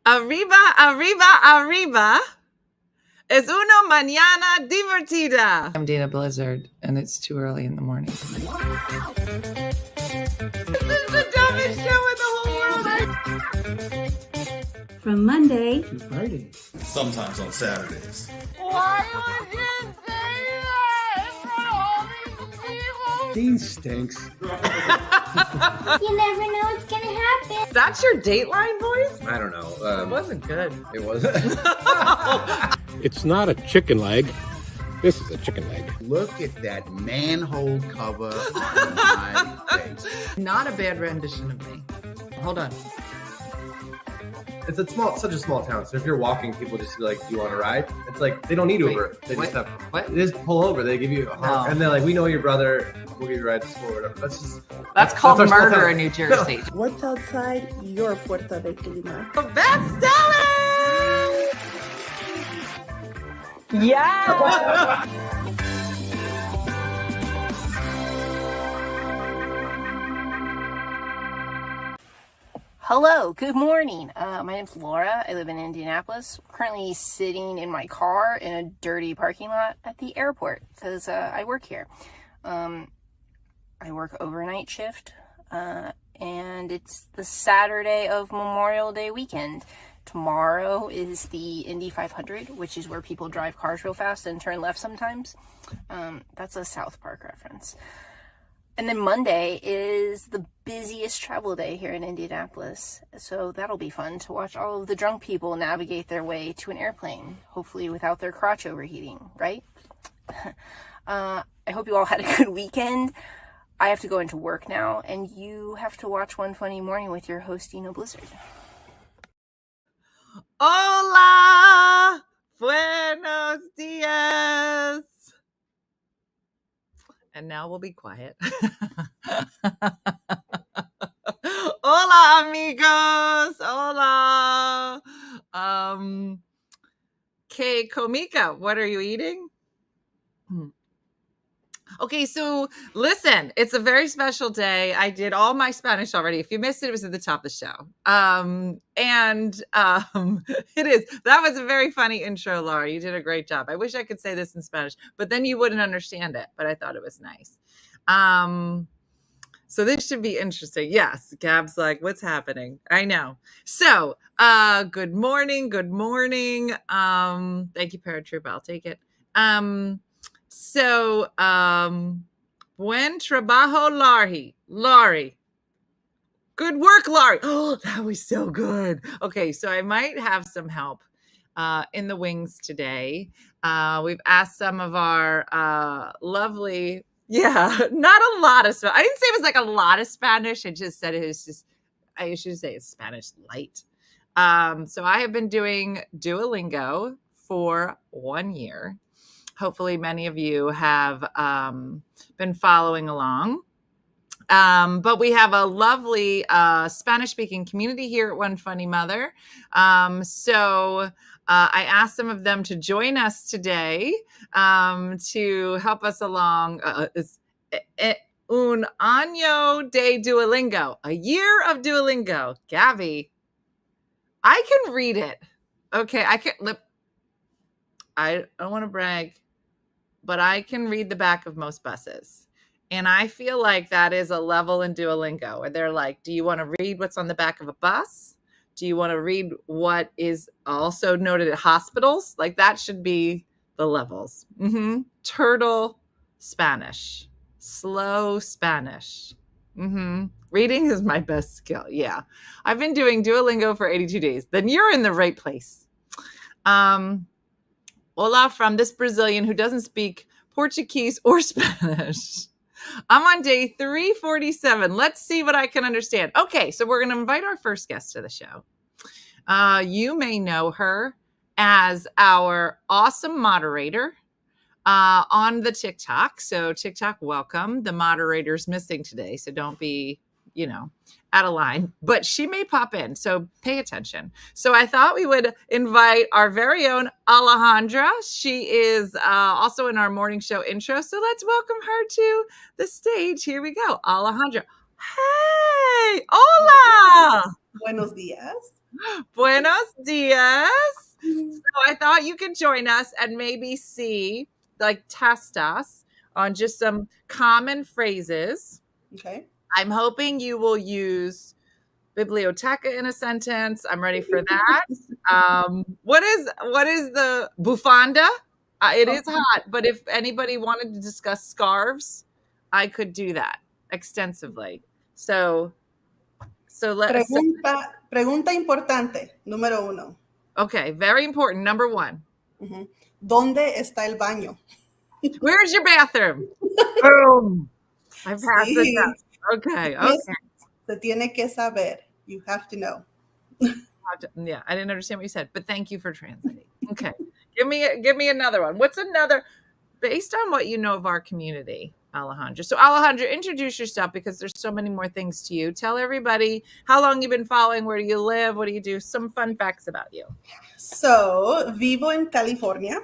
Arriba, arriba, arriba. Es una mañana divertida. I'm Dana Blizzard, and it's too early in the morning. This is the dumbest show in the whole world. From Monday to Friday. Sometimes on Saturdays. Why would you say that in front of all these people? Dean stinks. You never know what's gonna happen. That's your Dateline voice? I don't know. It wasn't good. It wasn't. It's not a chicken leg. This is a chicken leg. Look at that manhole cover on my face. Not a bad rendition of me. Hold on. It's such a small town. So if you're walking, people just be like, "Do you want to ride?" It's like they don't need Uber. They just have. What? They just pull over. They give you a honk, and they're like, "We know your brother. We'll give you a ride to school or whatever." That's called our small murder town. in New Jersey. What's outside your Puerto Rico? That's Stella! Yeah! Hello, good morning. My name's Laura. I live in Indianapolis. Currently sitting in my car in a dirty parking lot at the airport because I work here. I work overnight shift, and it's the Saturday of Memorial Day weekend. Tomorrow is the Indy 500, which is where people drive cars real fast and turn left sometimes. That's a South Park reference. And then Monday is the busiest travel day here in Indianapolis. So that'll be fun to watch all of the drunk people navigate their way to an airplane, hopefully without their crotch overheating, right? I hope you all had a good weekend. I have to go into work now, and you have to watch One Funny Morning with your host, Dina Blizzard. Hola! Buenos dias! And now we'll be quiet. Hola, amigos. Hola. Que comica? What are you eating? Okay, so listen, it's a very special day. I did all my Spanish already. If you missed it, it was at the top of the show. It is. That was a very funny intro, Laura. You did a great job. I wish I could say this in Spanish, but then you wouldn't understand it. But I thought it was nice. So this should be interesting. Yes, Gab's like, what's happening? I know. So, good morning. Good morning. Thank you, Paratroop. I'll take it. So, buen trabajo, Laurie. Good work, Laurie. Oh, that was so good. Okay, so I might have some help in the wings today. We've asked some of our lovely, not a lot of Spanish. I didn't say it was like a lot of Spanish. I just said it was just, I should say it's Spanish light. So I have been doing Duolingo for 1 year. Hopefully many of you have been following along. But we have a lovely Spanish-speaking community here at OneFunnyMother. So I asked some of them to join us today to help us along. Un año de Duolingo, a year of Duolingo. Gabby, I can read it. Okay, I don't want to brag, but I can read the back of most buses. And I feel like that is a level in Duolingo where they're like, do you want to read what's on the back of a bus? Do you want to read what is also noted at hospitals? Like that should be the levels. Turtle Spanish, slow Spanish. Reading is my best skill. Yeah. I've been doing Duolingo for 82 days. Then you're in the right place. Hola from this Brazilian who doesn't speak Portuguese or Spanish. I'm on day 347. Let's see what I can understand. Okay, so we're going to invite our first guest to the show. You may know her as our awesome moderator on the TikTok. So TikTok, welcome. The moderator's missing today, so don't be, out of line. But she may pop in, so pay attention. So I thought we would invite our very own Alejandra. She is also in our morning show intro. So let's welcome her to the stage. Here we go. Alejandra. Hey, hola. Buenos días. Buenos dias. So I thought you could join us and maybe see, like, test us on just some common phrases. Okay. I'm hoping you will use biblioteca in a sentence. I'm ready for that. What is the bufanda? It is hot, but if anybody wanted to discuss scarves, I could do that extensively. So let's. Pregunta importante, número 1. Okay, very important. Number 1. ¿Dónde está el baño? Where's your bathroom? Boom. I passed it down. Okay. Se tiene que saber. You have to know. Yeah, I didn't understand what you said, but thank you for translating. Okay. Give me another one. What's another, based on what you know of our community, Alejandra? So Alejandra, introduce yourself because there's so many more things to you. Tell everybody how long you've been following, where do you live, what do you do, some fun facts about you. So, vivo en California.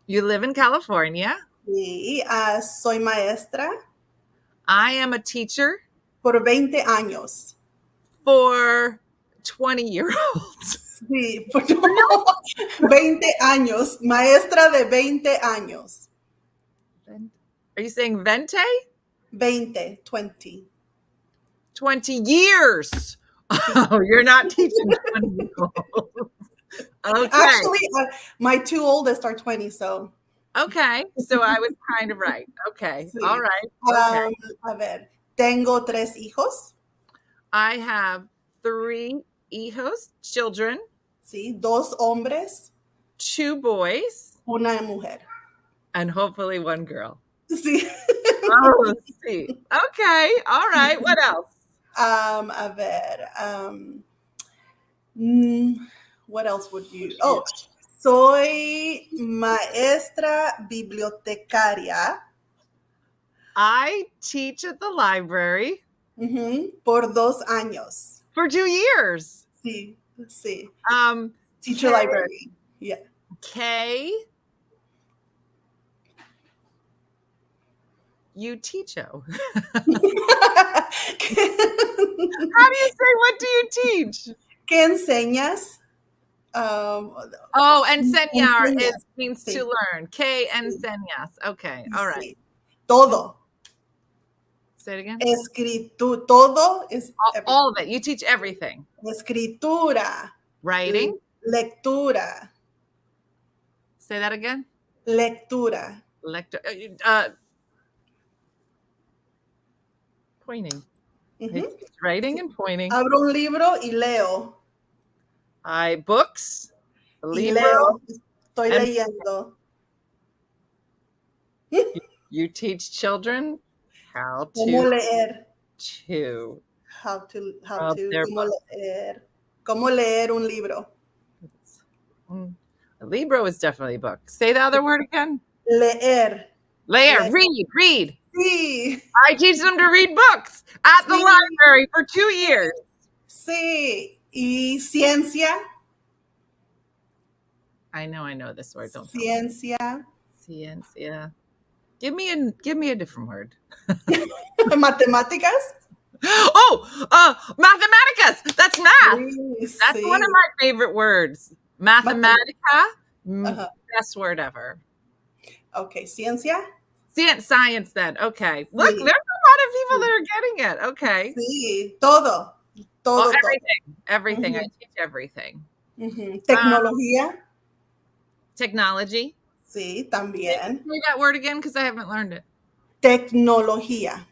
You live in California. Sí, soy maestra. I am a teacher. Por 20 años. For 20-year-olds. Sí, 20 años. Maestra de 20 años. Are you saying 20? 20. 20 years. Oh, you're not teaching 20-year-olds. Okay. Actually, my 2 oldest are 20, so. Okay, so I was kind of right. Okay, Sí. all right. Okay. A ver, tengo 3 hijos. I have 3 hijos, children. Sí, 2 hombres. 2 boys. Una mujer. And hopefully 1 girl. Sí. Oh, see. Okay, all right. What else? A ver, what else would you? Oh, soy maestra bibliotecaria. I teach at the library. Por 2 años. For 2 years. Sí. K, Teacher library. Yeah. K. You teacho. How do you say, what do you teach? ¿Qué enseñas? Enseñar means to learn. Que enseñas. Okay, all right. Sí. Todo. Say it again. Todo is all of it. You teach everything. Escritura. Writing. Lectura. Say that again. Lectura. Pointing. Writing and pointing. Abro un libro y leo. Books. Libro. Leo. Estoy leyendo. You teach children how to leer. Cómo leer un libro. A libro is definitely a book. Say the other word again. Leer. Read. Sí. I teach them to read books at the library for 2 years. Sí. Y ciencia. I know this word. Don't Ciencia. Ciencia. Give me a different word. Matemáticas. Mathematicas. That's math. Sí, That's one of my favorite words. Mathematica. Best word ever. Okay, ciencia. Science then. Okay. Look, there's a lot of people that are getting it. Okay. Sí, todo. Everything. I teach everything. Tecnología. Technology. Sí, también. Say that word again because I haven't learned it. Tecnología.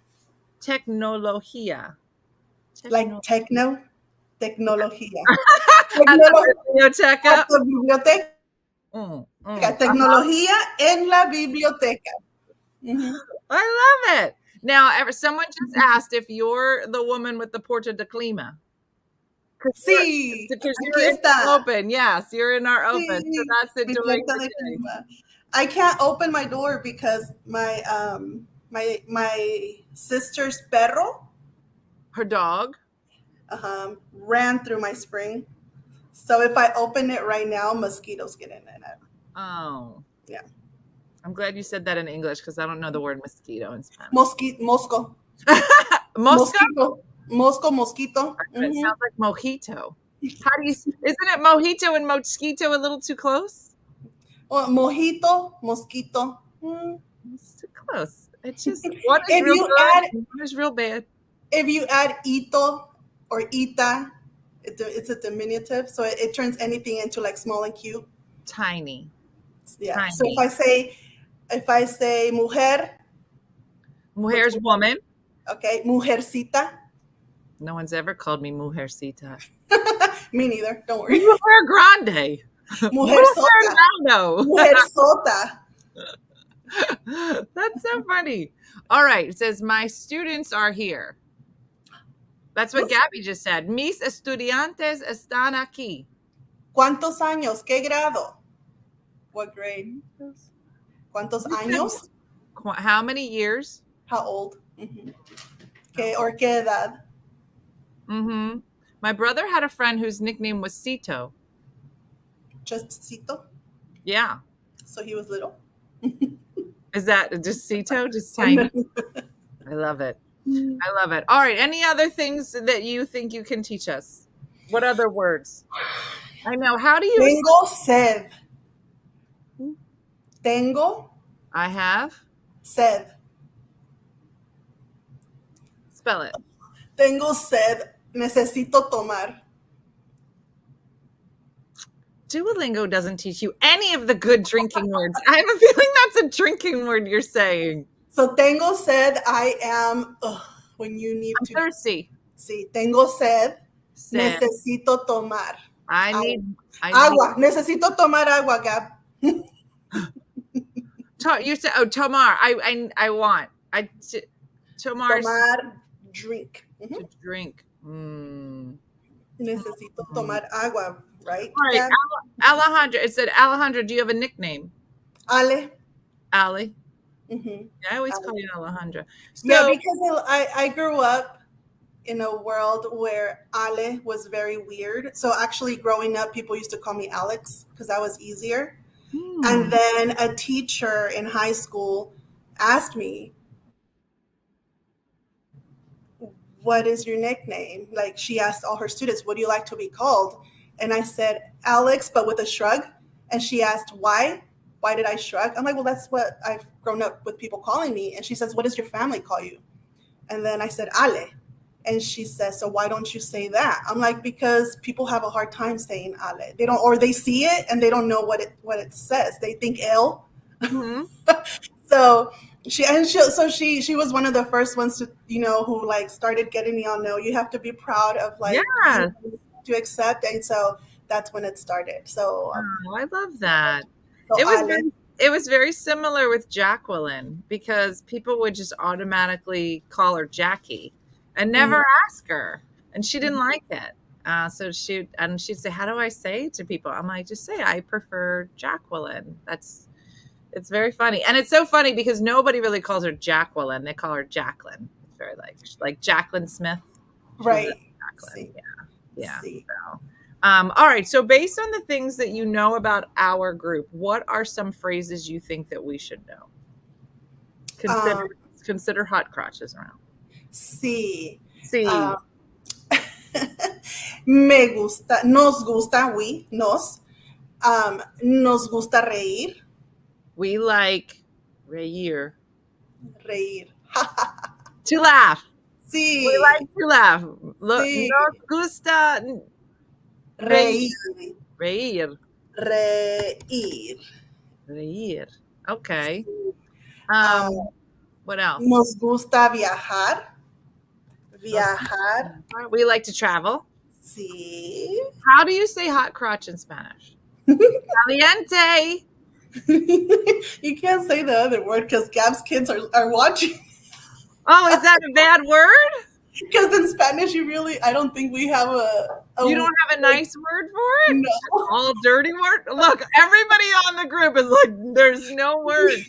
Tecnología. Like techno. Tecnología. Biblioteca. Biblioteca. Tecnología en la biblioteca. I love it. Now, someone just asked if you're the woman with the Porta de Clima. Sí, because you're in open. Yes, you're in our open. Sí, so that's it. I can't open my door because my sister's perro, her dog, ran through my spring. So if I open it right now, mosquitoes get in it. Oh, yeah. I'm glad you said that in English because I don't know the word mosquito in Spanish. Mosco. Mosca? Mosquito. It sounds like mojito. How do you? Isn't it mojito and mosquito a little too close? Well, mosquito. It's too close. It's just one is If real you good, add- and one is real bad. If you add ito or ita, it's a diminutive, so it turns anything into like small and cute. Tiny. Yeah. Tiny. So if I say mujer, Mujer's woman. okay, mujercita. No one's ever called me mujercita. Me neither. Don't worry. Mujer grande. Mujersota. Grande. Mujersota. That's so funny. All right. It says, my students are here. That's what Gabby just said. Mis estudiantes están aquí. ¿Cuántos años? ¿Qué grado? What grade? ¿Cuántos años? How many years? How old? ¿Qué or qué edad? My brother had a friend whose nickname was Cito. Just Cito? Yeah. So he was little? Is that just Cito? Just tiny? I love it. I love it. All right. Any other things that you think you can teach us? What other words? I know. How do you? Tengo sed. Tengo I have. sed. Spell it. Tengo sed. Necesito tomar. Duolingo doesn't teach you any of the good drinking words. I have a feeling that's a drinking word you're saying. So tengo sed. I am when you need I'm to. thirsty. Sí, tengo sed. Sed. Necesito tomar. I need Agua. Necesito tomar agua, Gab. You said, oh, tomar. I want. Tomar. Tomar, drink. To drink. Necesito tomar agua, right? All right, Alejandra. It said, Alejandra, do you have a nickname? Ale. Ali. Mm-hmm. I always call you Alejandra. So, Yeah, because I grew up in a world where Ale was very weird. So actually growing up, people used to call me Alex because that was easier. And then a teacher in high school asked me, what is your nickname? Like she asked all her students, what do you like to be called? And I said, Alex, but with a shrug. And she asked, why? Why did I shrug? I'm like, well, that's what I've grown up with people calling me. And she says, what does your family call you? And then I said, Ale. And she says, so why don't you say that? I'm like, because people have a hard time saying Ale. They don't, or they see it and they don't know what it says. They think L. So she was one of the first ones to, who like started getting me on, no, you have to be proud of like to accept. And so that's when it started. So I love that. So it was very similar with Jacqueline because people would just automatically call her Jackie and never ask her. And she didn't like it. So she'd say, how do I say it to people? I'm like, just say, I prefer Jacqueline. It's very funny. And it's so funny because nobody really calls her Jacqueline. They call her Jacqueline. It's very like Jacqueline Smith. Right. Jacqueline. Yeah. So, all right. So based on the things that you know about our group, what are some phrases you think that we should know? Consider hot crotches around. Sí. Me gusta, nos gusta, nos gusta reír. We like reír. To laugh. Sí. We like to laugh. Sí. Nos gusta reír. Reír. Okay. What else? Nos gusta viajar. We like to travel. Sí. How do you say hot crotch in Spanish? Caliente. You can't say the other word because Gab's kids are watching. Oh, is that a bad word? Because in Spanish, I don't think we have You don't have a nice word for it? No. All dirty word? Look, everybody on the group is like, there's no word.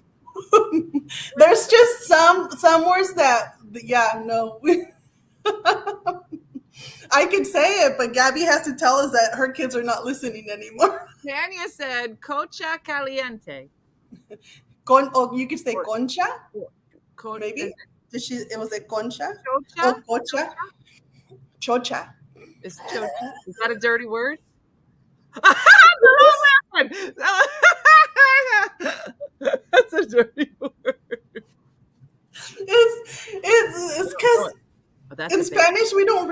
There's just some words that, no. I could say it, but Gabby has to tell us that her kids are not listening anymore. Tanya said, cocha caliente. You could say concha, maybe. It was a concha? Chocha? Oh, cocha? Chocha. Is chocha? Is that a dirty word? That's a dirty word. It's because Oh, in Spanish we don't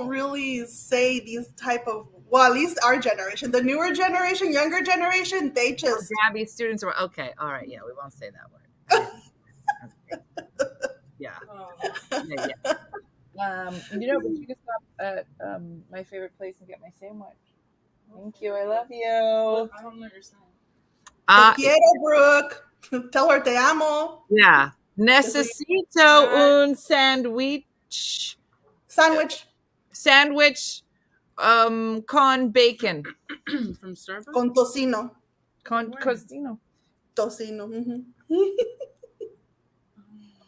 really say these type of, well, at least our generation, the newer generation, younger generation, they just Gabby students were okay. All right, yeah, we won't say that word. Yeah. But you can stop at my favorite place and get my sandwich. Thank you. I love you. I don't understand. Te quiero, Brooke. Tell her te amo. Yeah. Necesito un sandwich. Sandwich con bacon. From Starbucks? Con tocino. Con tocino. Tocino. Mm-hmm.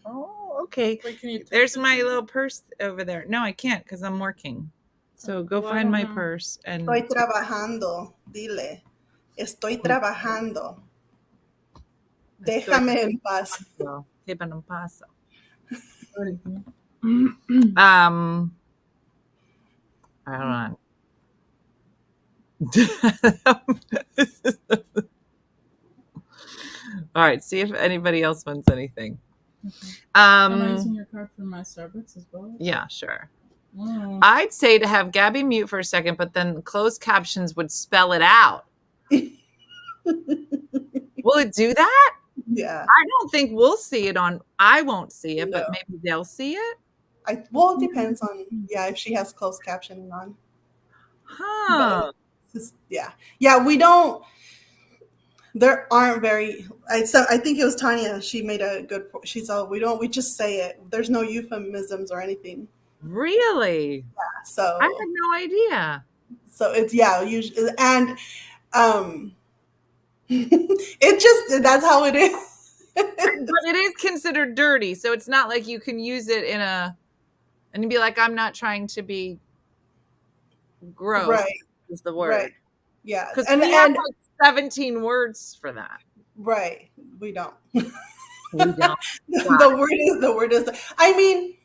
Oh, okay. Wait, there's my little purse over there. No, I can't because I'm working. So go find my purse. And Estoy trabajando. Dile. Estoy trabajando. Déjame en paz. Déjame en paz. Hold on. All right, see if anybody else wants anything. Am I using your card for my Starbucks as well? Yeah, sure. I'd say to have Gabby mute for a second, but then closed captions would spell it out. Will it do that? Yeah. I don't think we'll see it on. I won't see it, but maybe they'll see it. Well, it depends on, if she has closed captioning on. Huh. Yeah, we don't. There aren't very. I think it was Tanya. She made a good. She's all, we just say it. There's no euphemisms or anything. Really? Yeah. So I had no idea. So it's usually, and it just, that's how it is. But it is considered dirty, so it's not like you can use it and you'd be like, I'm not trying to be gross. Right. Is the word. Right. Yeah. Because we have like 17 words for that. Right. We don't. We don't. The word is. I mean,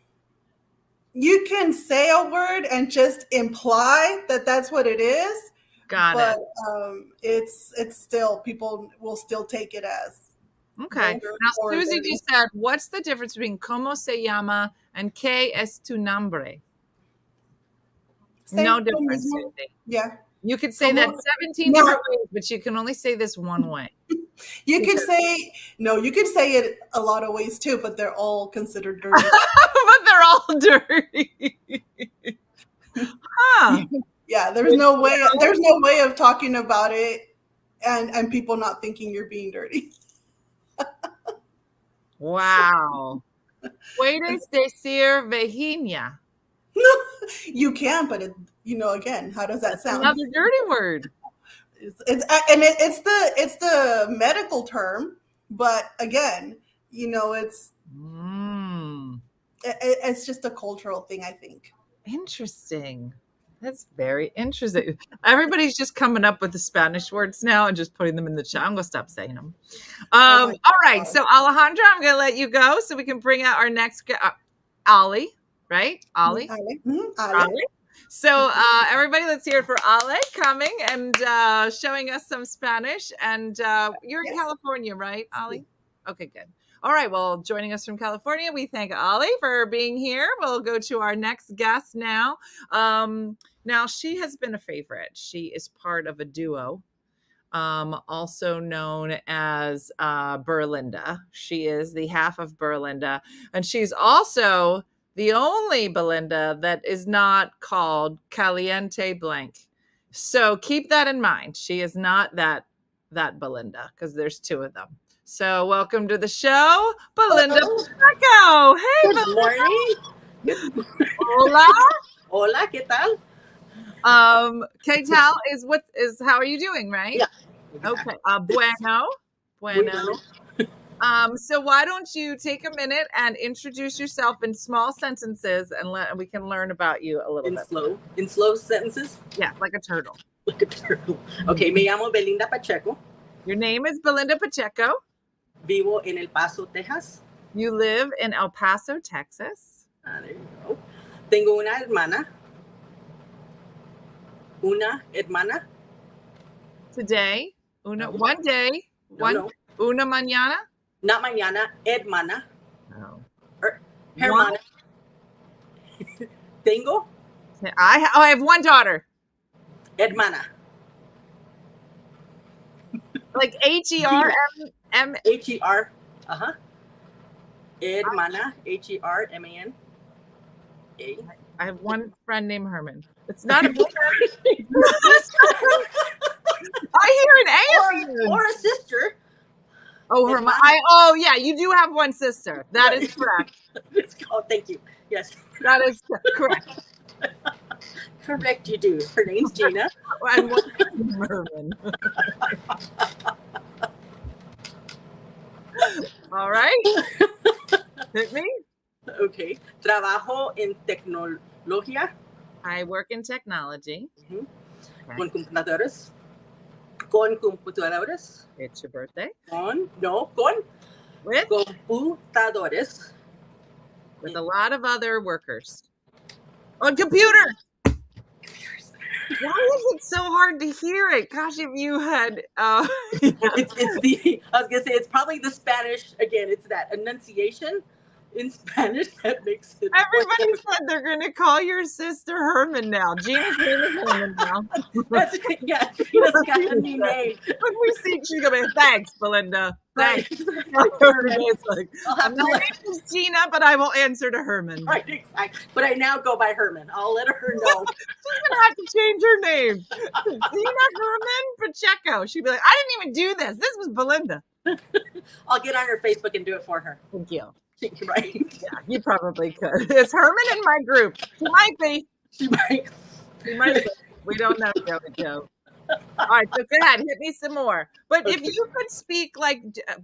you can say a word and just imply that that's what it is. Got but, it. It's still, people will still take it as. Okay. Now, Susie just said, what's the difference between como se llama and que es tu nombre? No difference, Susie. Yeah. You could say that 17 different ways, but you can only say this one way. You could say it a lot of ways too, but they're all considered dirty. But they're all dirty. Huh. Yeah, there's no way of talking about it and people not thinking you're being dirty. Wow. Puedes decir vagina. You can, but again, how does that sound? Another dirty word. It's the medical term, but again, it's it's just a cultural thing, I think. Interesting. That's very interesting. Everybody's just coming up with the Spanish words now and just putting them in the chat. I'm going to stop saying them. All right. So, Alejandra, I'm going to let you go so we can bring out our next Ali, right? Ali. Ali. So, everybody, let's hear it for Ale coming and showing us some Spanish. And you're in California, right, Ali? Okay, good. All right. Well, joining us from California, we thank Ali for being here. We'll go to our next guest now. Now, she has been a favorite. She is part of a duo, also known as Belinda. She is the half of Belinda, and she's also the only Belinda that is not called Caliente Blank. So keep that in mind. She is not that Belinda, because there's two of them. So welcome to the show, Belinda Pacheco. Hey, Good morning. Hola. Hola, ¿qué tal? ¿Qué tal is how are you doing, right? Yeah. Okay. Bueno. So why don't you take a minute and introduce yourself in small sentences and we can learn about you a little bit. In slow sentences? Yeah, like a turtle. Like a turtle. Okay, me llamo Belinda Pacheco. Your name is Belinda Pacheco. Vivo en El Paso, Texas. You live in El Paso, Texas. There you go. Tengo una hermana. Una hermana. Today, one day, No. una mañana. Not mañana, hermana. No. Hermana. Tengo. I have one daughter. Hermana. Like HERM. HER. Hermana. HERMAN. I have one friend named Herman. It's not a I hear an A. Or a sister. Oh, Herman. Oh, yeah, you do have one sister. That is correct. Oh, thank you. Yes. That is correct. Correct, you do. Her name's Gina. And one named Herman. All right. Hit me. Okay. Trabajo en tecnología. I work in technology. Con computadoras. Con computadoras. It's your birthday. Con With computadores. With a lot of other workers. On computer. Why is it so hard to hear it? Gosh, if you had it's the I was gonna say it's probably the Spanish again, it's that enunciation in Spanish that makes it. Everybody said they're gonna call your sister Herman now. Gina's name is Herman now. Yeah, Gina's got a new name. When we see, she's gonna be thanks, Belinda. Thanks. It's like, my name is Gina, but I will answer to Herman. Right, exactly. But I now go by Herman. I'll let her know. She's gonna have to change her name. Gina Herman Pacheco. She'd be like, I didn't even do this. This was Belinda. I'll get on her Facebook and do it for her. Thank you. Right. Yeah, you probably could. Is Herman in my group? She might be. She might be. We don't know, Joe. All right, so go ahead, hit me some more. But if you could speak like,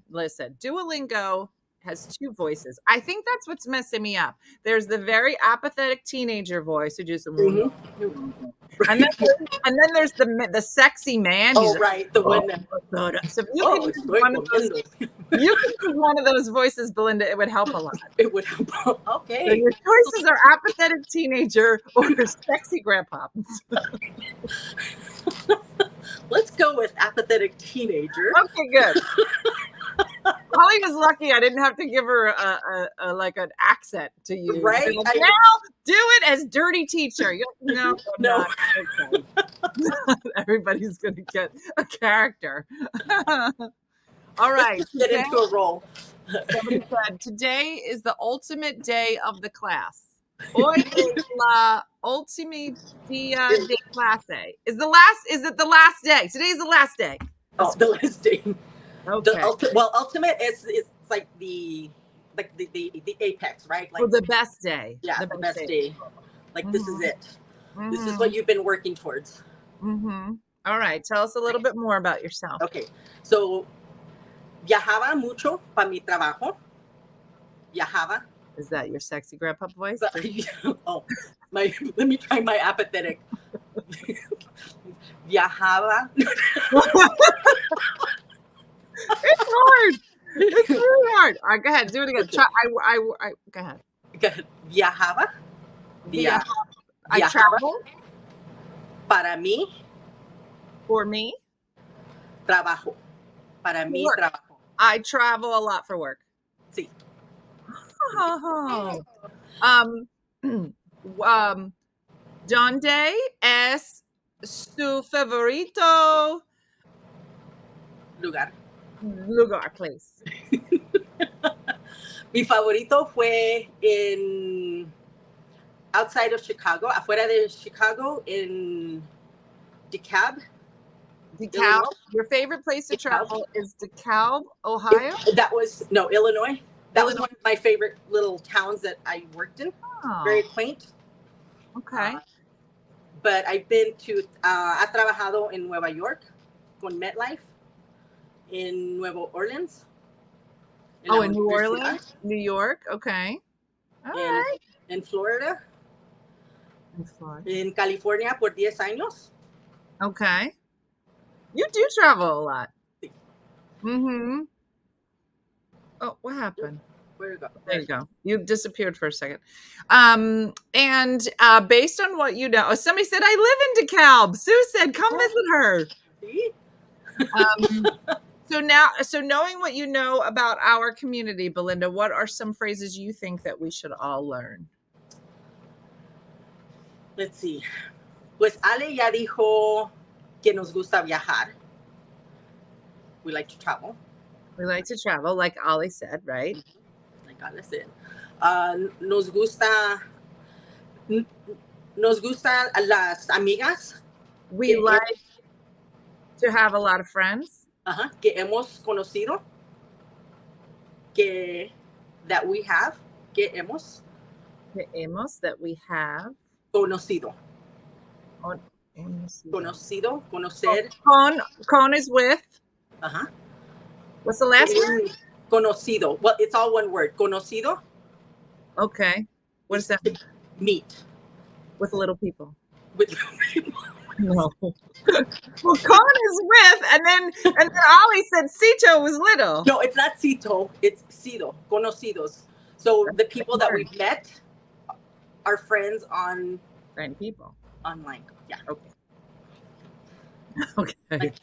listen, Duolingo has two voices. I think that's what's messing me up. There's the very apathetic teenager voice who just, and then there's the sexy man. Oh, right, the one that. So if you could do one of those voices, Belinda, it would help a lot. It would help. Okay. So your choices are apathetic teenager or sexy grandpa. Let's go with apathetic teenager. Okay, good. Holly was lucky I didn't have to give her a like an accent to use. Right. Like, now do it as dirty teacher. No. Okay. Everybody's gonna get a character. All right. Get into a role. Somebody said today is the ultimate day of the class. Hoy es la última día de clase. Is it the last day? Today's the last day. Oh, the last day. Okay. Ultimate is like the apex, right? Like the best day. Yeah, the best day. Like this is it. This is what you've been working towards. All right. Tell us a little bit more about yourself. Okay. So viajaba mucho para mi trabajo. Viajaba. Is that your sexy grandpa voice? Let me try my apathetic. Viajaba. It's hard. It's really hard. All right, go ahead. Do it again. Try. Go ahead. Go ahead. Viajaba. I travel. Para mí. For me. Trabajo. Para mí, trabajo. I travel a lot for work. Sí. Oh. ¿Dónde es su favorito lugar, please? Mi favorito fue outside of Chicago, afuera de Chicago, in DeKalb. DeKalb. Your favorite place to travel is DeKalb, Ohio? Illinois. That was one of my favorite little towns that I worked in. Oh. Very quaint. Okay. But I've been to, ha trabajado en Nueva York con MetLife, in Nueva Orleans. In New Orleans? New York, okay. All right. En Florida. In California por 10 años. Okay. You do travel a lot. Oh, what happened? Where you go? There you go. You disappeared for a second. And based on what you know, somebody said, I live in DeKalb. Sue said, come visit her. See? So knowing what you know about our community, Belinda, what are some phrases you think that we should all learn? Let's see. Pues Ale ya dijo que nos gusta viajar. We like to travel. We like to travel, like Ali said, right? Like Ale said. Nos gustan las amigas. We like to have a lot of friends. Que hemos conocido. That we have. Que hemos. That we have. Conocido. Conocido. Conocer. Con is with. What's the last word? Conocido. Well, it's all one word. Conocido. Okay. What does that mean? Meet. With little people. With little people. No. Well, con is with, and then Ali said Cito was little. No, it's not Cito. It's Cido. Conocidos. So the people that we've met are friends on. Friend people. Online. Yeah. Okay. Okay. Like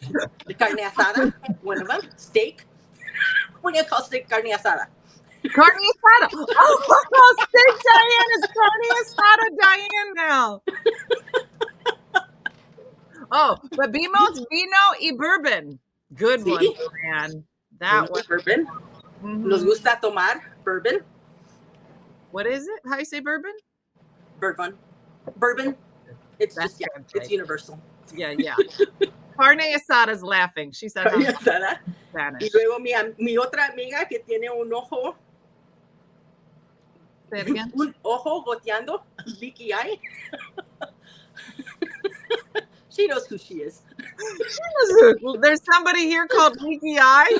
the carne asada, one of them. Steak. What do you call steak? Carne asada. Carne asada. Oh, steak Diane is carne asada Diane now. Oh, but bebimos vino y bourbon. Good one, man. That one. Bourbon. Nos gusta tomar bourbon. What is it? How do you say bourbon? Bourbon. Bourbon. It's just, yeah, it's universal. Yeah. Carne asada's laughing. She said carne asada. Spanish. Y luego mi otra amiga que tiene un ojo. Say it again. Un ojo goteando. Leaky eye. She knows who she is. There's somebody here called Leaky Eye.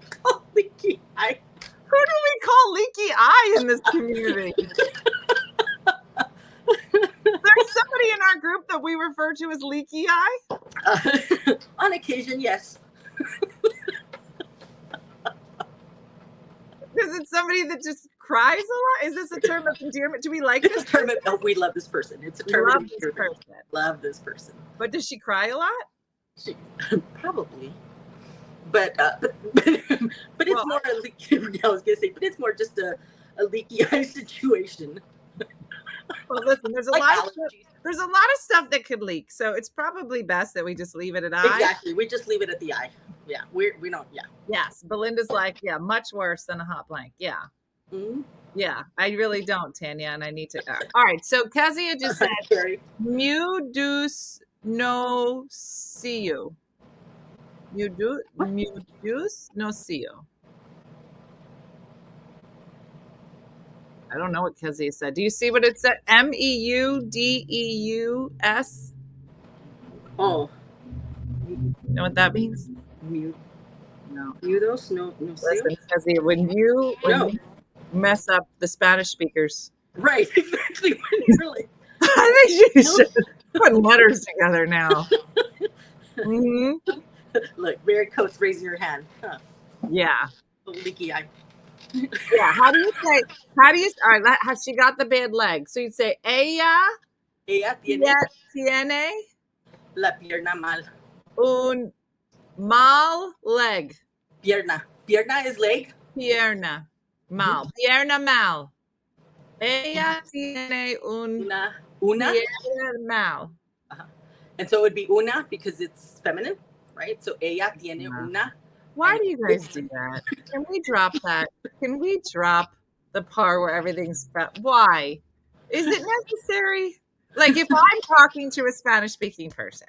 Called Leaky Eye. Who do we call Leaky Eye in this community? There's somebody in our group that we refer to as Leaky Eye? On occasion, yes. Is it somebody that just cries a lot? Is this a term of endearment? Do we like It's this? a term of, oh, we love this person. It's a term Love of this endearment. person. Love this person. But does she cry a lot? She, probably. But it's more a leaky, I was gonna say, but it's more just a leaky eye situation. Well, listen, there's a Like lot. allergies. There's a lot of stuff that could leak, so it's probably best that we just leave it at eye. Exactly. We just leave it at the eye. Yeah. We don't. Yeah. Yes, Belinda's like, yeah, much worse than a hot blank. Yeah. Mm-hmm. Yeah, I really don't, Tanya, and I need to. All right, so Kezia just said, "Mu dus no see you." Mu dus no see you. I don't know what Kezia said. Do you see what it said? MEUDEUS. Oh. You know what that means? Mute. No. Mudos? No. Listen, Kezia, when you mess up the Spanish speakers. Right, exactly. Really. I think you should put letters together now. Mm-hmm. Look, Mary Coates, raise your hand. Huh. Yeah. Leaky eye. Yeah. How do you, all right, has she got the bad leg? So you'd say, ella tiene la pierna mal. Un mal leg. Pierna. Pierna is leg. Pierna mal. Pierna mal. Ella tiene una pierna mal. Uh-huh. And so it would be una because it's feminine, right? So ella tiene una. Why do you guys do that? Can we drop that? Can we drop the part where everything's why? Is it necessary? Like if I'm talking to a Spanish speaking person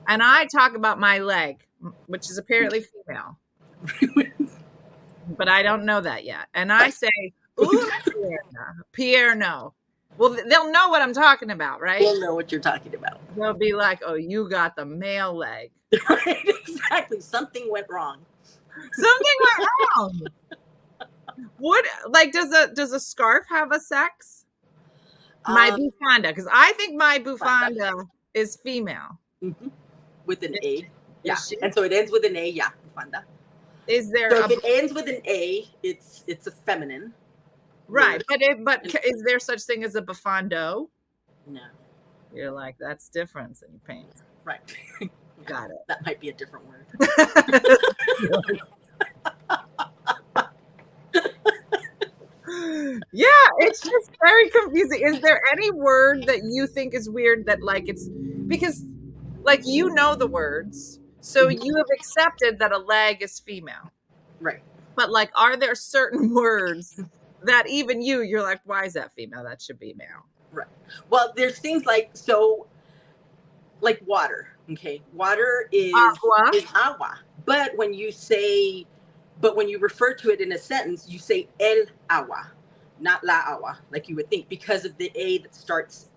and I talk about my leg, which is apparently female, but I don't know that yet. And I say, una pierna. Well, they'll know what I'm talking about, right? They'll know what you're talking about. They'll be like, oh, you got the male leg. Right, exactly. Something went wrong. Something went wrong. What, like, does a scarf have a sex? My bufanda, because I think my bufanda is female. Mm-hmm. With an A. Yeah. And so it ends with an A, yeah. Bufanda. Is there So if it ends with an A, it's a feminine. Right, but is there such thing as a buffando? No. You're like, that's difference in your pants. Right. Got it. That might be a different word. Yeah, it's just very confusing. Is there any word that you think is weird that like it's because like you know the words, so you have accepted that a leg is female. Right. But like, are there certain words that even you're like, why is that female? That should be male. Right. Well, there's things like water. Okay, water is agua. But when you refer to it in a sentence, you say el agua, not la agua, like you would think, because of the A that starts.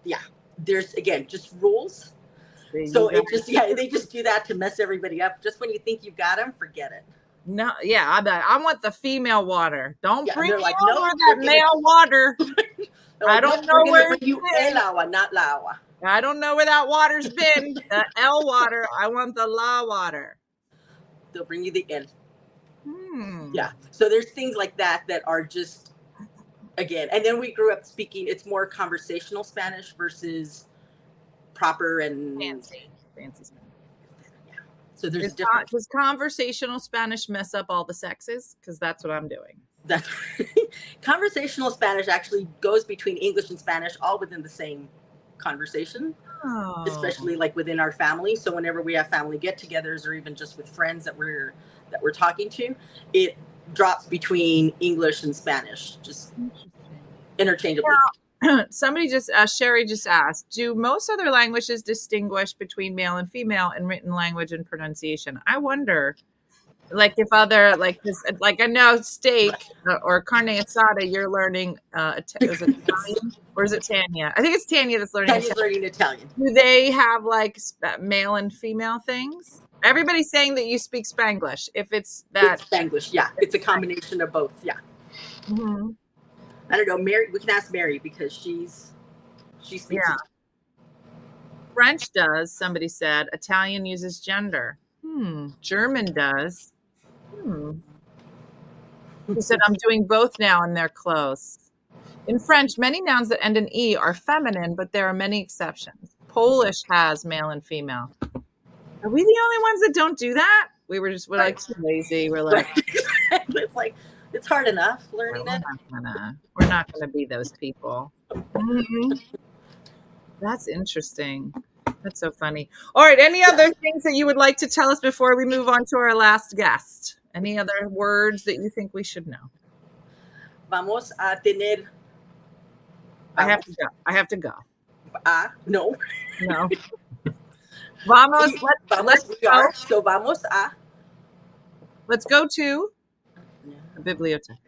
Yeah, there's again just rules. So they just do that to mess everybody up. Just when you think you got them, forget it. No, yeah, I want the female water. Don't bring me like, over that male water. I don't know where it's you el agua, not la agua. I don't know where that water's been. The L water. I want the la water. They'll bring you the L. Yeah. So there's things like that are just, again, and then we grew up speaking, it's more conversational Spanish versus proper and fancy Spanish. Yeah. So there's a difference. Does conversational Spanish mess up all the sexes? Because that's what I'm doing. That's conversational Spanish actually goes between English and Spanish all within the same conversation, especially like within our family. So whenever we have family get-togethers or even just with friends that we're talking to, it drops between English and Spanish, just interchangeably. Now, somebody Sherry just asked, do most other languages distinguish between male and female in written language and pronunciation? I wonder. Like if other like this, like I know steak or carne asada, you're learning. Is it Italian or is it Tanya? I think it's Tanya that's learning. Tanya's learning Italian. Do they have like male and female things? Everybody's saying that you speak Spanglish. If it's that Spanglish, yeah, it's a combination of both. Yeah. Mm-hmm. I don't know, Mary. We can ask Mary because she speaks. Yeah. French does. Somebody said Italian uses gender. German does. He said, I'm doing both now and they're close. In French, many nouns that end in E are feminine, but there are many exceptions. Polish has male and female. Are we the only ones that don't do that? We're like too lazy. We're like, it's like, it's hard enough learning it. We're not gonna be those people. That's interesting. That's so funny. All right. Any other things that you would like to tell us before we move on to our last guest? Any other words that you think we should know? Vamos a tener. I have to go. No. No. Vamos. Let's go. So vamos a. Let's go to the biblioteca.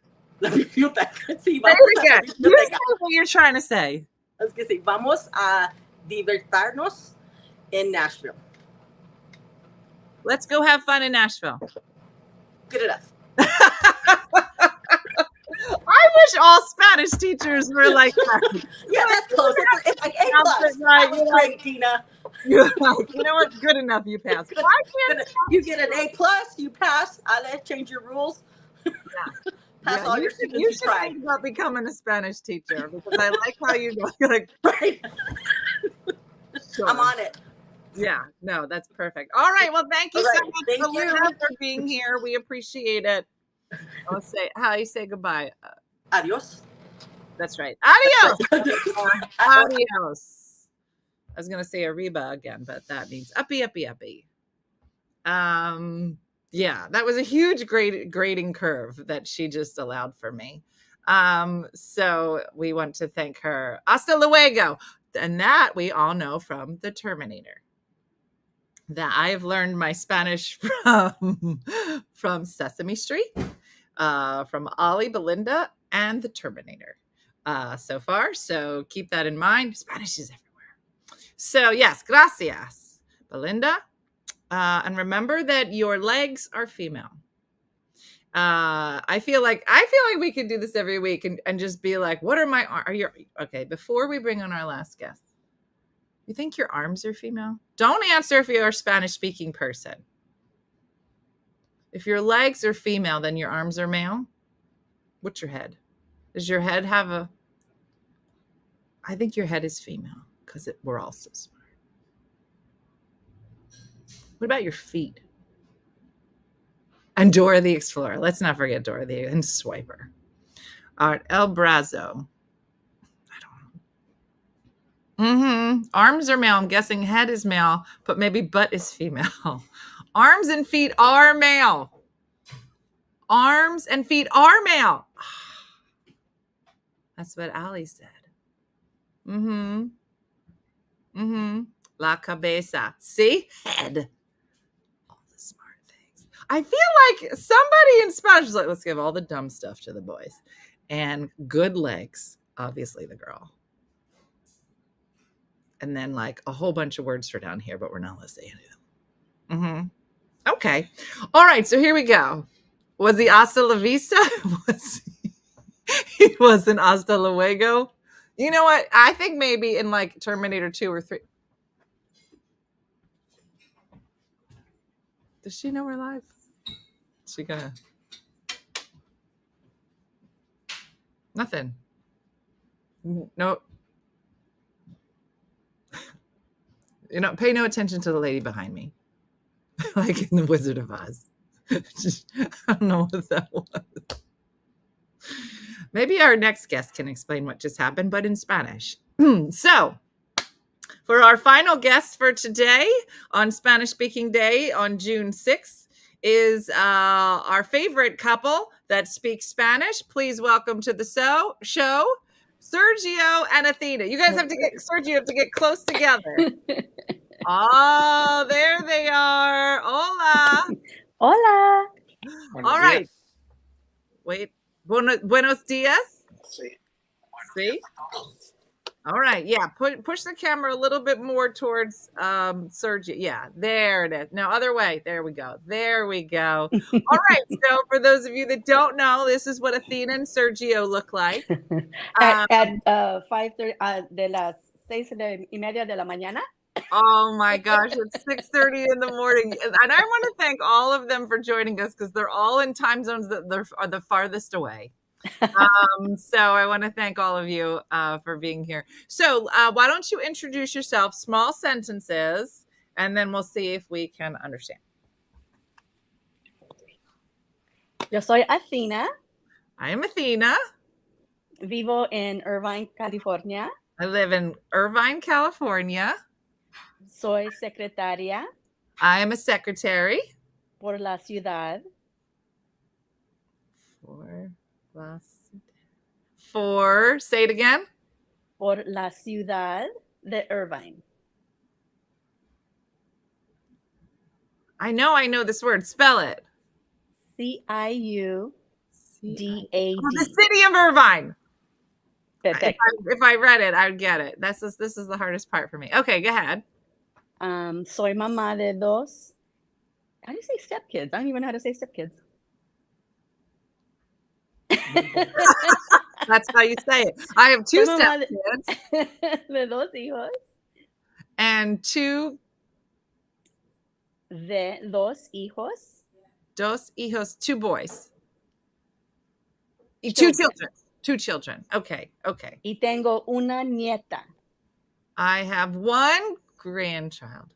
La biblioteca. Sí, say it again. You say what you're trying to say. I was going to say, vamos a divertirnos in Nashville. Let's go have fun in Nashville. Good enough. I wish all Spanish teachers were like that. Yeah, that's close. It's like A+. Right. That was great, Tina. You're like, you know what? Good enough. You passed. You get an A+, you pass. I'll change your rules. Yeah. Pass all your students. You should think about becoming a Spanish teacher because I like how you go. You're like, right. Sure. I'm on it. Yeah, no, that's perfect. All right, well, thank you so much, Belinda, for being here. We appreciate it. I'll say how you say goodbye. Adios. That's right. Adios. Adios. I was gonna say arriba again, but that means uppie uppie uppie. Yeah, that was a huge grading curve that she just allowed for me. So we want to thank her. Hasta luego. And that we all know from the Terminator. That I have learned my Spanish from Sesame Street, from Ollie, Belinda, and the Terminator so far. So keep that in mind. Spanish is everywhere. So yes, gracias, Belinda. And remember that your legs are female. I feel like we could do this every week and just be like, what are my okay, before we bring on our last guest, you think your arms are female? Don't answer if you're a Spanish speaking person. If your legs are female, then your arms are male. What's your head? Does your head have a... I think your head is female because we're all so smart. What about your feet? And Dora the Explorer. Let's not forget Dora and Swiper. All right, El Brazo. I don't know. Arms are male. I'm guessing head is male, but maybe butt is female. Arms and feet are male. Arms and feet are male. That's what Ali said. La cabeza. See? Head. All the smart things. I feel like somebody in Spanish is like, let's give all the dumb stuff to the boys. And good legs, obviously the girl. And then like a whole bunch of words for down here, but we're not going to say any of them. Okay. All right. So here we go. Was he hasta la vista? He wasn't hasta luego. You know what? I think maybe in like Terminator 2 or 3. Does she know we're live? She gonna... Nothing. No. You know, pay no attention to the lady behind me. Like in The Wizard of Oz. I don't know what that was. Maybe our next guest can explain what just happened, but in Spanish. So, for our final guest for today on Spanish Speaking Day on June 6th is our favorite couple that speaks Spanish. Please welcome to the show, Sergio and Athena. You guys have to get close together. Oh, there they are. Hola. Hola. All right. Wait. Buenos dias. See? All right. Yeah. Push the camera a little bit more towards Sergio. Yeah. There it is. No, other way. There we go. There we go. All right. So for those of you that don't know, this is what Athena and Sergio look like. At 5:30 de las 6:30 de la mañana. Oh my gosh, it's 6:30 in the morning. And I want to thank all of them for joining us because they're all in time zones that are the farthest away. So I want to thank all of you for being here. So why don't you introduce yourself, small sentences, and then we'll see if we can understand. Yo soy Athena. I am Athena. Vivo en Irvine, California. I live in Irvine, California. Soy secretaria. I am a secretary. Por la ciudad. Say it again. Por la ciudad de Irvine. I know this word. Spell it. CIUDAD. The city of Irvine. If I read it, I would get it. This is the hardest part for me. Okay, go ahead. Soy mamá de dos. How do you say stepkids? I don't even know how to say stepkids. That's how you say it. I have two stepkids. De dos hijos. And two. De dos hijos. Dos hijos, two boys. Two children. Okay. Y tengo una nieta. I have one grandchild.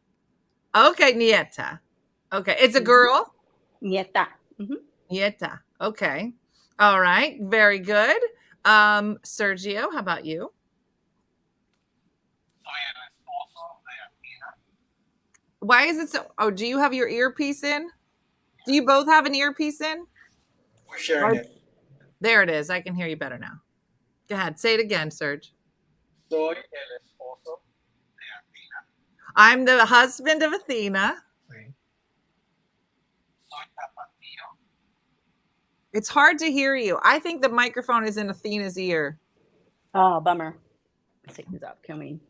Okay, nieta. Okay, it's a girl? Nieta. Nieta. Okay. All right, very good. Sergio, how about you? Why is it so? Oh, do you have your earpiece in? Do you both have an earpiece in? We're sharing it. There it is. I can hear you better now. Go ahead. Say it again, Serge. Soy el esposo de Athena. I'm the husband of Athena. Sí. Soy tapatío. It's hard to hear you. I think the microphone is in Athena's ear. Oh, bummer. Let's take this out. Can we?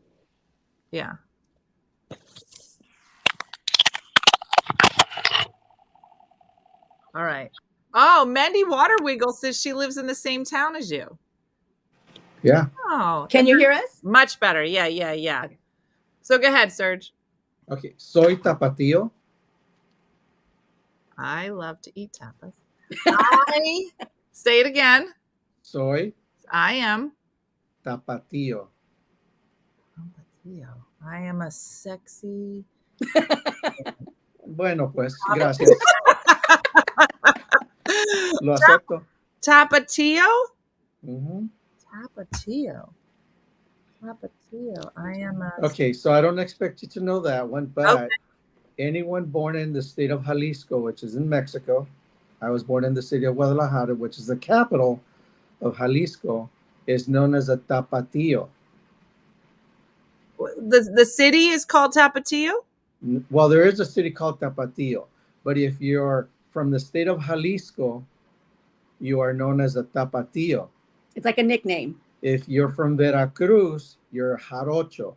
Yeah. All right. Oh, Mandy Waterwiggle says she lives in the same town as you. Yeah. Oh. Can you hear us? Much better. Yeah. So go ahead, Serge. Okay. Soy tapatío. I love to eat tapas. Say it again. Soy I am. tapatio. I am a sexy. Bueno, pues, gracias. Lo acepto. Tapatio? Mm-hmm. Tapatio. I am a. Okay, so I don't expect you to know that one, but anyone born in the state of Jalisco, which is in Mexico, I was born in the city of Guadalajara, which is the capital of Jalisco, is known as a tapatio. The city is called Tapatio? Well, there is a city called Tapatio, but if you're from the state of Jalisco, you are known as a tapatio. It's like a nickname. If you're from Veracruz, you're jarocho.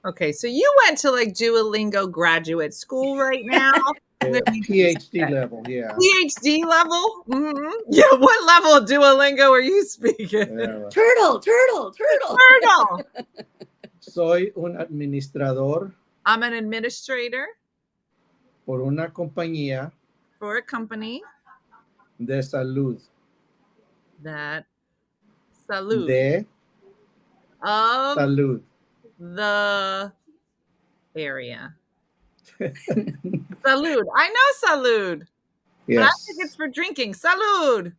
Okay, so you went to like Duolingo graduate school right now? PhD level, yeah. PhD level? Mm-hmm. Yeah, what level of Duolingo are you speaking? Yeah. Turtle. Turtle! Soy un administrador. I'm an administrator. Por una compañía. For a company. De salud. That. Salud. De. Of. Salud. The area. Salud. I know salud. Yes. But I think it's for drinking. Salud.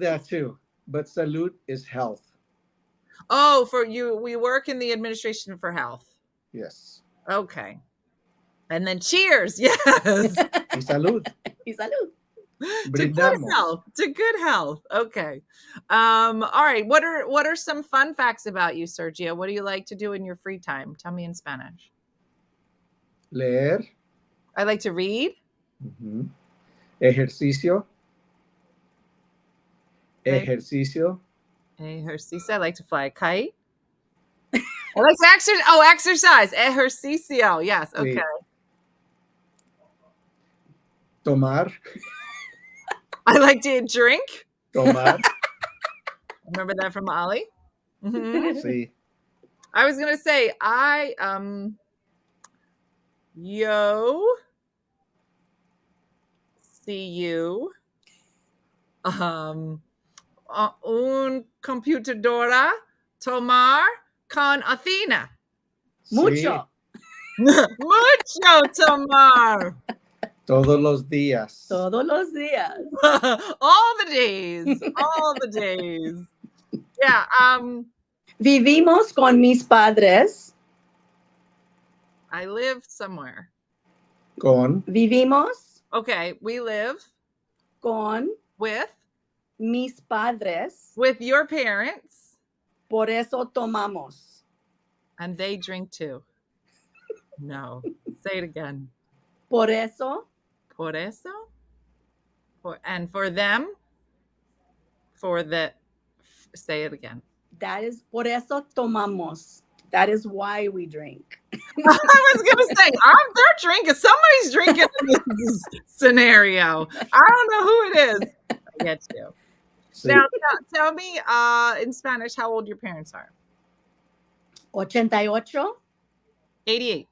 That too. But salud is health. Oh, for you, we work in the administration for health. Yes. Okay. And then cheers. Yes. Y salud. Y salud. To good health. To good health. Okay. All right. What are some fun facts about you, Sergio? What do you like to do in your free time? Tell me in Spanish. Leer. I like to read. Mm-hmm. Ejercicio. Ejercicio. Ejercicio. I like to fly a kite. I like to exercise. Oh, exercise. Ejercicio. Yes. Okay. Sí. Tomar. I like to drink. Tomar. Remember that from Ali? Mm-hmm. Sí. I was gonna say see you. Un computadora tomar con Athena. Mucho. Mucho tomar. Todos los días. Todos los días. All the days. All the days. Yeah. Vivimos con mis padres. I live somewhere. Con. Vivimos. Okay, we live. Con. With. Mis padres. With your parents. Por eso tomamos. And they drink too. No. Say it again. Por eso. Por eso? And for them? Say it again. That is, por eso tomamos. That is why we drink. I was going to say, they're drinking. Somebody's drinking in this scenario. I don't know who it is. I get you. Sí. Now, tell me in Spanish how old your parents are. 88. 88.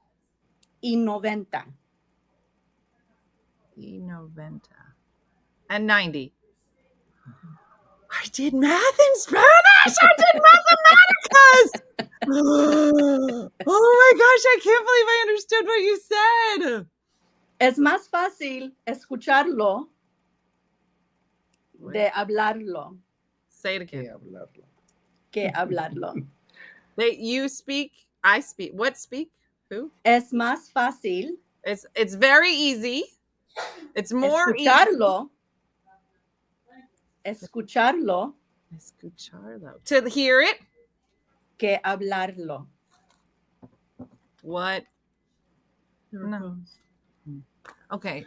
Y 90. Y 90. And 90. I did math in Spanish. I did mathematicas. Oh my gosh, I can't believe I understood what you said. Es más fácil escucharlo de hablarlo. Say it again. Que hablarlo. You speak, I speak. What speak? Who? Es más fácil. It's very easy. It's more escucharlo. Easy. Escucharlo. To hear it. Que hablarlo. What? No. Okay.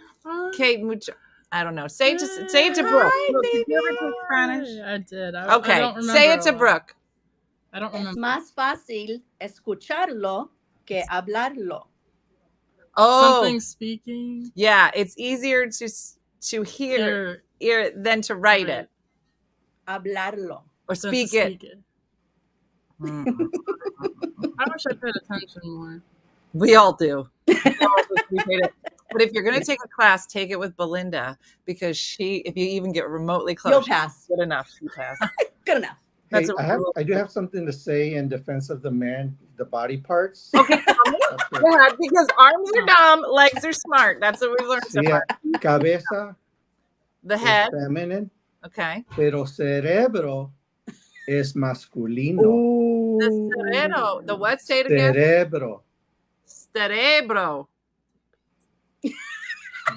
Kate, mucho. I don't know. Say it to Brooke. Did you ever take Spanish? I did. Okay. I don't remember say it to Brooke. I don't remember. Es más fácil escucharlo que hablarlo. Oh, something speaking. Yeah, it's easier to hear than to write it. Hablarlo. Or speak it. I wish I paid attention more. We all do. But if you're going to take a class, take it with Belinda because if you even get remotely close, You'll pass. Good enough. You pass. Good enough. Hey, I do have something to say in defense of the man, the body parts. Okay, go ahead, because arms are dumb, legs are smart. That's what we've learned so far. Cabeza. The head. Es feminine. Okay. Pero cerebro es masculino. The cerebro. The what? Say it again. Cerebro. Cerebro.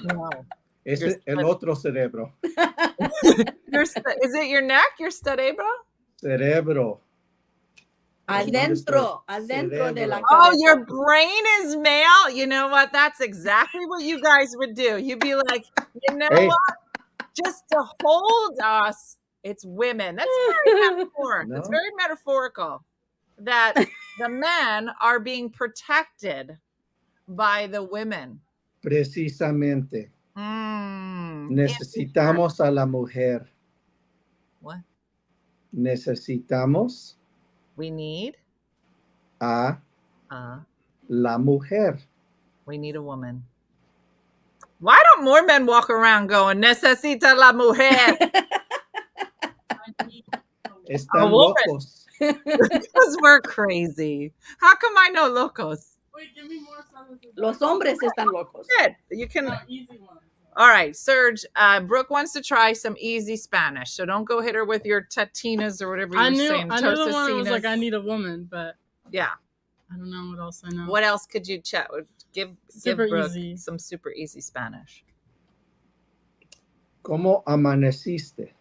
No. Es el otro cerebro. Is it your neck? Your cerebro? Cerebro. Adentro de la cabeza. Oh, your brain is male? You know what? That's exactly what you guys would do. You'd be like, you know what? Just to hold us, it's women. That's very metaphorical. No. It's very metaphorical that the men are being protected by the women. Precisamente. Necesitamos a la mujer. What? Necesitamos We need a la mujer. We need a woman. Why don't more men walk around going, necesita la mujer? Están locos. Because we're crazy. How come I know locos? Wait, give me more sentences. Los hombres están locos. Good. You can. Easy one. All right, Serge. Brooke wants to try some easy Spanish, so don't go hit her with your tatinas or whatever you're saying. I knew the one that was like, I need a woman, but yeah, I don't know what else I know. What else could you chat with? Give Brooke easy. Some super easy Spanish. ¿Cómo amaneciste?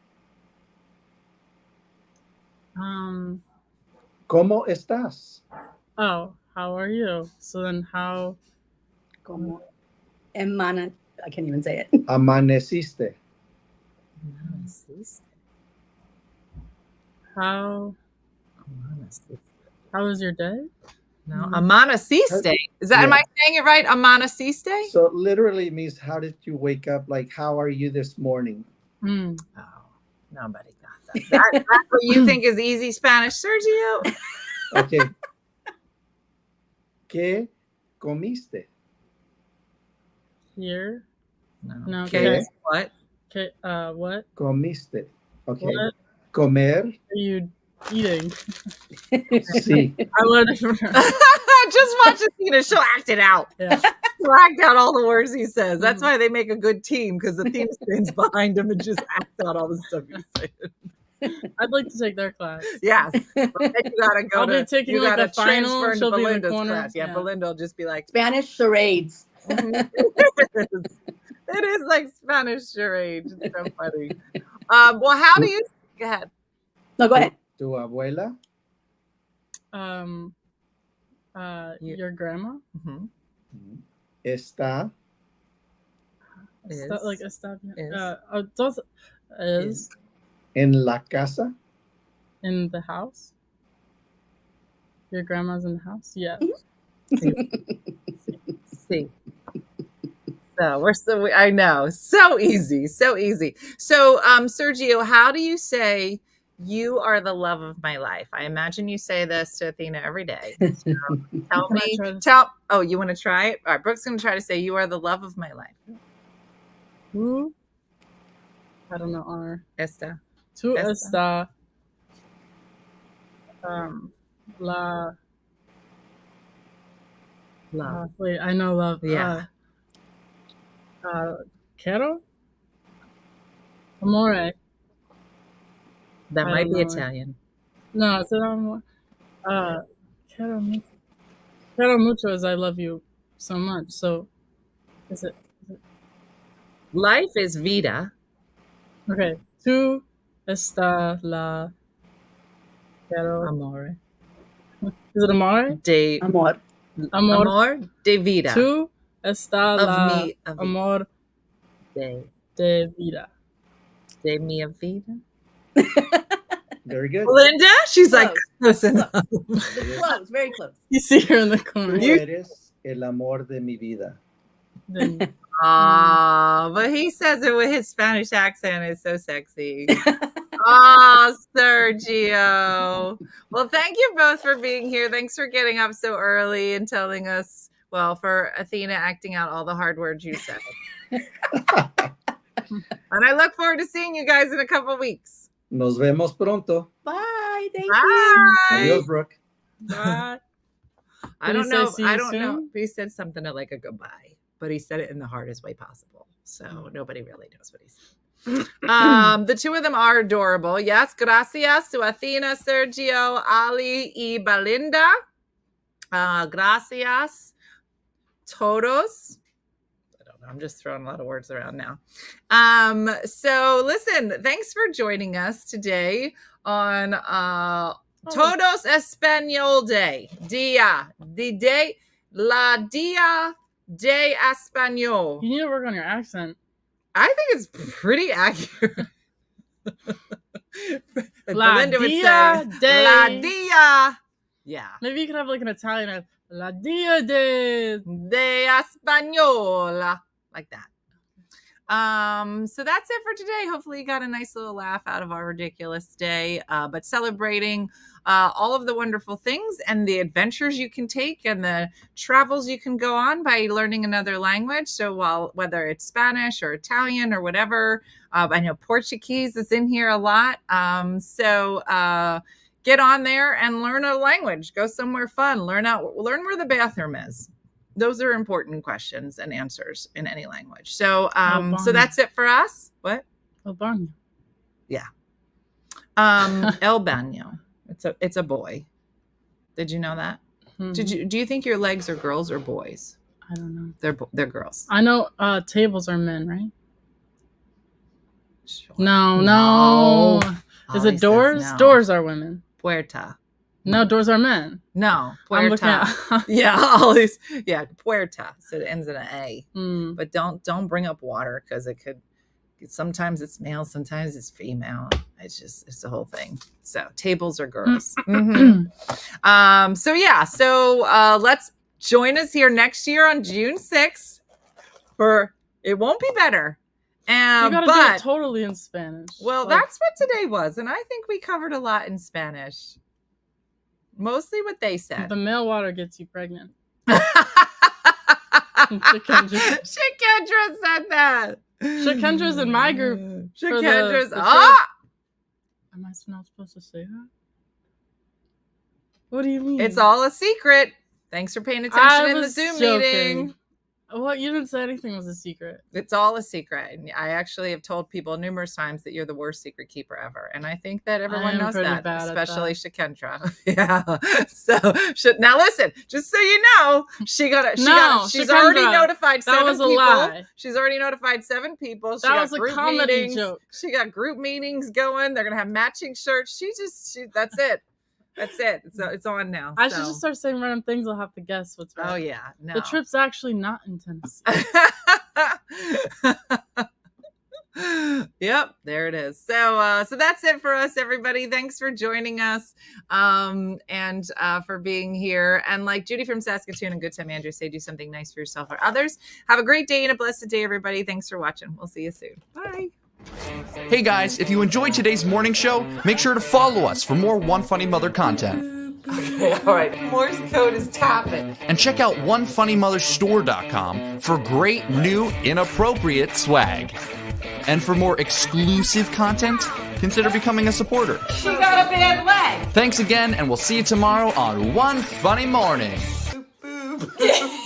¿Cómo estás? Oh, how are you? So then how? Como I can't even say it. Amaneciste. How was your day? No, amaneciste. Is that? Am I saying it right? Amaneciste. So literally means how did you wake up? Like how are you this morning? Oh, nobody got that. That's what you think is easy Spanish, Sergio? Okay. ¿Qué comiste? Here? No. ¿Qué? What? Okay. What? Comiste. Okay. What Comer. are you eating? Sí. I would. Just watch Athena. She'll act it out. Yeah. She'll act out all the words he says. That's why they make a good team, because Athena stands behind him and just acts out all the stuff he's saying. I'd like to take their class. Yes. But then you gotta go I'll be taking like the final. transfer into She'll be in the Belinda's corner. class. Yeah, Belinda will just be like Spanish charades. It is like Spanish charade. It's so funny. Well, how do you go ahead? No, go ahead. Tu abuela. Your grandma. Está. Like está. Is En la casa. In the house. Your grandma's in the house. Yeah. See. So I know. So easy. So easy. So Sergio, how do you say you are the love of my life? I imagine you say this to Athena every day. So tell me. Oh, you want to try it? All right, Brooke's going to try to say you are the love of my life. Who? I don't know. R. Esta. Tú está. La. Love. Wait, I know love. Yeah. Quiero? Amore. That I might don't be know. Italian. No, it's amor. Quiero mucho. Quiero mucho is I love you so much. So, is it? Life is vida. Okay. Tú está la. Quiero. Amore. Is it amore? De Amor. amor de vida. Tú está la me, of amor de vida. De mi vida. Very good. Belinda, she's like, listen. Close, very close. You see her in the corner. Tú eres el amor de mi vida. But he says it with his Spanish accent. It's so sexy. Oh, Sergio. Well, thank you both for being here. Thanks for getting up so early and telling us Well, for Athena acting out all the hard words you said. And I look forward to seeing you guys in a couple weeks. Nos vemos pronto. Bye. Thank Bye. you. Adios, Brooke. Bye. I Did don't he know. say see you I don't know. soon? He said something like a goodbye, but he said it in the hardest way possible. So nobody really knows what he said. The two of them are adorable. Yes, gracias to Athena, Sergio, Ali, y Belinda. Gracias. Todos. I don't know. I'm just throwing a lot of words around now. So listen, thanks for joining us today on Todos Español Day. La Dia de Español. You need to work on your accent. I think it's pretty accurate. La Belinda would Dia say, de... La Dia. Yeah. Maybe you could have like an Italian, La Dia de Española. Like that. So that's it for today. Hopefully you got a nice little laugh out of our ridiculous day, but celebrating all of the wonderful things and the adventures you can take and the travels you can go on by learning another language. So whether it's Spanish or Italian or whatever, I know Portuguese is in here a lot. So get on there and learn a language. Go somewhere fun. Learn where the bathroom is. Those are important questions and answers in any language. So, so that's it for us. What? El baño. Yeah. El baño. It's a boy. Did you know that? Mm-hmm. Do you think your legs are girls or boys? I don't know. They're girls. I know tables are men, right? Sure. No. Is it doors? No. Doors are women. Puerta. No, doors are men. No, I'm looking puerta. at... Yeah, all these. Yeah, puerta. So it ends in an A. Mm. But don't bring up water because it could. Sometimes it's male, sometimes it's female. It's the whole thing. So tables are girls. Mm-hmm. So yeah. So let's join us here next year on June 6th for It Won't Be Better. You gotta do it totally in Spanish. Well, that's what today was, and I think we covered a lot in Spanish. Mostly what they said. The male water gets you pregnant. Shakendra said that. Shakendra's in my group. Shakendra's Am I not supposed to say that? What do you mean? It's all a secret. Thanks for paying attention in the Zoom meeting. What? You didn't say anything was a secret. It's all a secret. And I actually have told people numerous times that you're the worst secret keeper ever. And I think that everyone knows that, especially Shakendra. Yeah. So now listen, just so you know, she's already notified 7 people. That was a lie. She's already notified 7 people. That was a comedy joke. She got group meetings going. They're going to have matching shirts. That's it. That's it. It's on now. I should just start saying random things. I'll have to guess what's right. Oh yeah. No. The trip's actually not in Tennessee. Yep, there it is. So that's it for us, everybody. Thanks for joining us, and for being here. And like Judy from Saskatoon and Good Time Andrew say, do something nice for yourself or others. Have a great day and a blessed day, everybody. Thanks for watching. We'll see you soon. Bye. Hey guys, if you enjoyed today's morning show, make sure to follow us for more One Funny Mother content. Okay, all right. Morse code is tapping. And check out OneFunnyMotherStore.com for great new inappropriate swag. And for more exclusive content, consider becoming a supporter. She got a bad leg. Thanks again, and we'll see you tomorrow on One Funny Morning. Boop, boop.